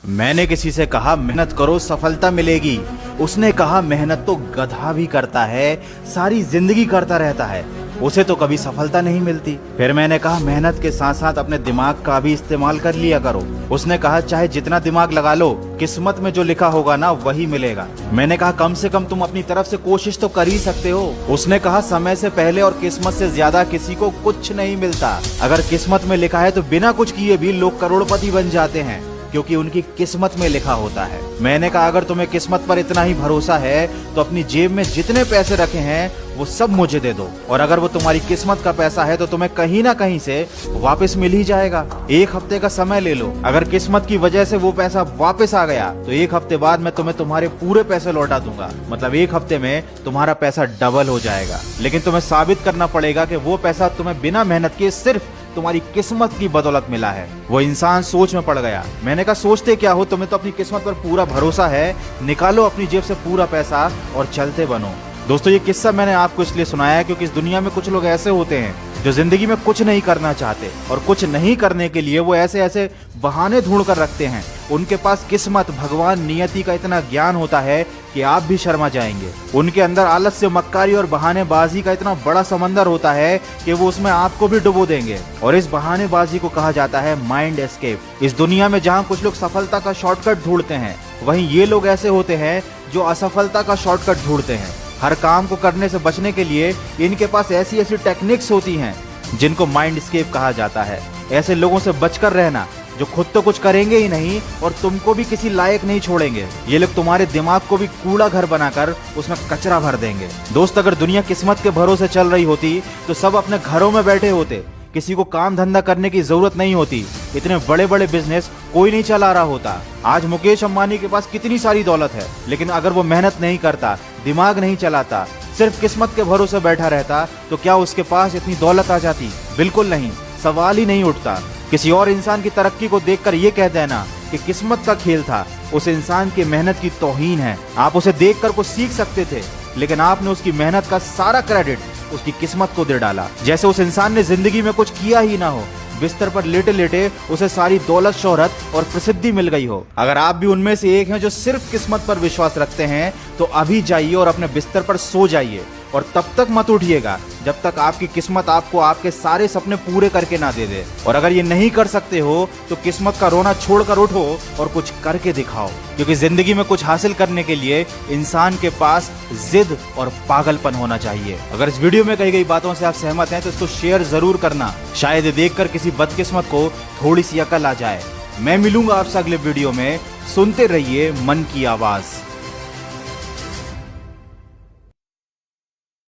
मैंने किसी से कहा मेहनत करो सफलता मिलेगी। उसने कहा मेहनत तो गधा भी करता है, सारी जिंदगी करता रहता है, उसे तो कभी सफलता नहीं मिलती। फिर मैंने कहा मेहनत के साथ साथ अपने दिमाग का भी इस्तेमाल कर लिया करो। उसने कहा चाहे जितना दिमाग लगा लो, किस्मत में जो लिखा होगा ना वही मिलेगा। मैंने कहा कम से कम तुम अपनी तरफ से कोशिश तो कर ही सकते हो। उसने कहा समय से पहले और किस्मत से ज्यादा किसी को कुछ नहीं मिलता। अगर किस्मत में लिखा है तो बिना कुछ किए भी लोग करोड़पति बन जाते हैं, क्योंकि उनकी किस्मत में लिखा होता है। मैंने कहा अगर तुम्हें किस्मत पर इतना ही भरोसा है तो अपनी जेब में जितने पैसे रखे हैं वो सब मुझे दे दो, और अगर वो तुम्हारी किस्मत का पैसा है तो तुम्हें कहीं ना कहीं से वापस मिल ही जाएगा। 1 हफ्ते का समय ले लो, अगर किस्मत की वजह से वो पैसा वापस आ गया तो 1 हफ्ते बाद मैं तुम्हें तुम्हारे पूरे पैसे लौटा दूंगा। मतलब 1 हफ्ते में तुम्हारा पैसा डबल हो जाएगा। लेकिन तुम्हें साबित करना पड़ेगा कि वो पैसा तुम्हें बिना मेहनत के सिर्फ तुम्हारी किस्मत की बदौलत मिला है। वो इंसान सोच में पड़ गया। मैंने कहा सोचते क्या हो, तुम्हें तो अपनी किस्मत पर पूरा भरोसा है, निकालो अपनी जेब से पूरा पैसा और चलते बनो। दोस्तों ये किस्सा मैंने आपको इसलिए सुनाया है क्योंकि इस दुनिया में कुछ लोग ऐसे होते हैं जो जिंदगी में कुछ नहीं करना चाहते, और कुछ नहीं करने के लिए वो ऐसे ऐसे बहाने ढूंढ कर रखते हैं। उनके पास किस्मत, भगवान, नियति का इतना ज्ञान होता है कि आप भी शर्मा जाएंगे। उनके अंदर आलस्य, मक्कारी और बहानेबाजी का इतना बड़ा समंदर होता है कि वो उसमें आपको भी डुबो देंगे। और इस बहानेबाजी को कहा जाता है माइंड एस्केप। इस दुनिया में जहाँ कुछ लोग सफलता का शॉर्टकट ढूंढते हैं, वहीं ये लोग ऐसे होते हैं जो असफलता का शॉर्टकट ढूंढते हैं। हर काम को करने से बचने के लिए इनके पास ऐसी ऐसी टेक्निक्स होती हैं जिनको माइंड एस्केप कहा जाता है। ऐसे लोगों से बचकर रहना जो खुद तो कुछ करेंगे ही नहीं और तुमको भी किसी लायक नहीं छोड़ेंगे। ये लोग तुम्हारे दिमाग को भी कूड़ा घर बनाकर उसमें कचरा भर देंगे। दोस्त अगर दुनिया किस्मत के भरोसे चल रही होती तो सब अपने घरों में बैठे होते, किसी को काम धंधा करने की जरूरत नहीं होती, इतने बड़े बड़े बिजनेस कोई नहीं चला रहा होता। आज मुकेश अंबानी के पास कितनी सारी दौलत है, लेकिन अगर वो मेहनत नहीं करता, दिमाग नहीं चलाता, सिर्फ किस्मत के भरोसे बैठा रहता, तो क्या उसके पास इतनी दौलत आ जाती? बिल्कुल नहीं, सवाल ही नहीं उठता। किसी और इंसान की तरक्की को देखकर ये कह देना कि किस्मत का खेल था, उस इंसान की मेहनत की तौहीन है। आप उसे देखकर कुछ सीख सकते थे, लेकिन आपने उसकी मेहनत का सारा क्रेडिट उसकी किस्मत को दे डाला। जैसे उस इंसान ने जिंदगी में कुछ किया ही ना हो, बिस्तर पर लेटे लेटे उसे सारी दौलत, शोहरत और प्रसिद्धि मिल गई हो। अगर आप भी उनमें से एक हैं जो सिर्फ किस्मत पर विश्वास रखते हैं, तो अभी जाइए और अपने बिस्तर पर सो जाइए, और तब तक मत उठिएगा जब तक आपकी किस्मत आपको आपके सारे सपने पूरे करके ना दे दे। और अगर ये नहीं कर सकते हो तो किस्मत का रोना छोड़कर उठो और कुछ करके दिखाओ, क्योंकि जिंदगी में कुछ हासिल करने के लिए इंसान के पास जिद और पागलपन होना चाहिए। अगर इस वीडियो में कही गई बातों से आप सहमत हैं तो इसको शेयर जरूर करना, शायद ये देखकर किसी बदकिस्मत को थोड़ी सी अकल आ जाए। मैं मिलूंगा आपसे अगले वीडियो में। सुनते रहिए मन की आवाज।